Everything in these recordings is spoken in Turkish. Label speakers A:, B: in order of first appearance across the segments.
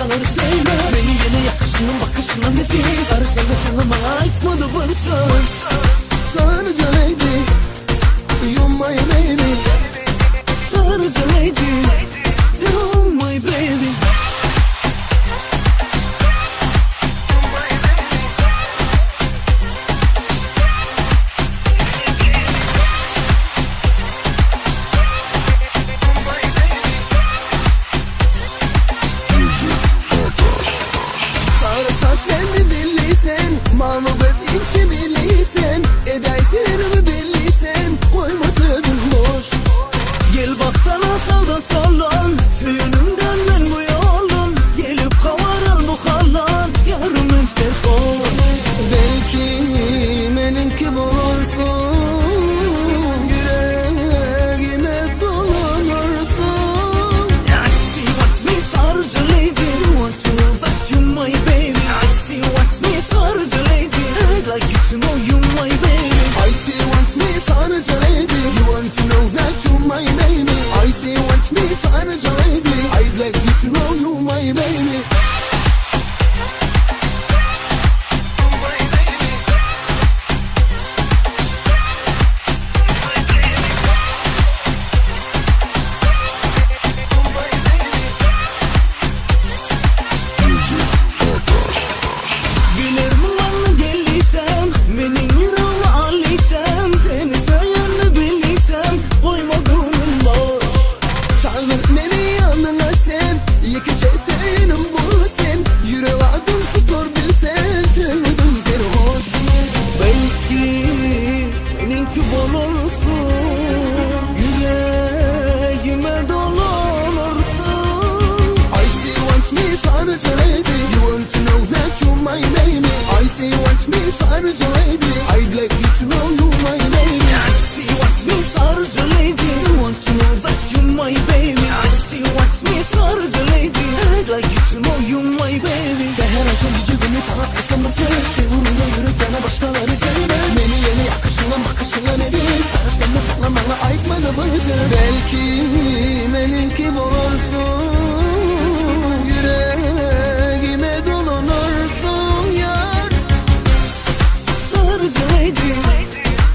A: başkaları sevme. Beni yine yakışının bakışına nefis. Arışla lafını bana айтmadı bırsın.
B: Sarıca lady, you're my baby.
A: Sarıca lady, you're my baby.
B: Sarı saçlarını dilliysen, mamıdır içi birliysen, edaysen birliysen, koymasın boş.
A: Gel baksana sağdan soldan, suyunumdan ben bu yolum. Gelip kavaran bu hallan, yarımın telefon.
B: Belki benimki bulursun, yüreğime dolanırsın.
A: I see what's me, sarıca lady. Want to know that you my baby. I see what's me, sarıca lady. I'd like you to know you my baby.
B: I see what me sarıca lady, you want to know that you my baby. I see what me sarıca lady, I'd like you to know you my baby.
A: Gülerim ulanlı gelliysem, menin yüreğimi alliysem, seni sayını billiysem, koyma gönlüm boş.
B: Çağır beni yanına sen, yıkacak senin bu sen. Yüreğe adım tutur bilsen, sevdim seni hoş.
A: Belki seninki bulursun, yüreğime dolanırsın.
B: I see what me sarıca lady, you want to know that you my baby. I see what me sarıca lady, I'd like you to know you my baby.
A: I see what me sarıca lady. You want to know that you my baby. I see what me sarıca lady. I'd like you to know you my baby.
B: Seher akşam gücü günü sana ısınırsın. Sevurunla yürükkene başkaları sevme. Beni yeni yakışına bakışına nedir? Sarışlarını falan bana aytmadı bıyızı. Belki benimki bulursun, yüreğime dolanırsın yar.
A: Sarıca lady,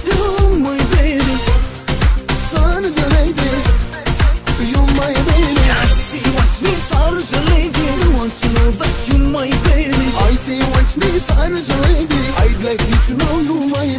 A: you're my baby.
B: Sarıca lady, you my baby.
A: I see what me sarıca lady. You want to know that you my baby.
B: I see what me sarıca lady, I'd like you to know you my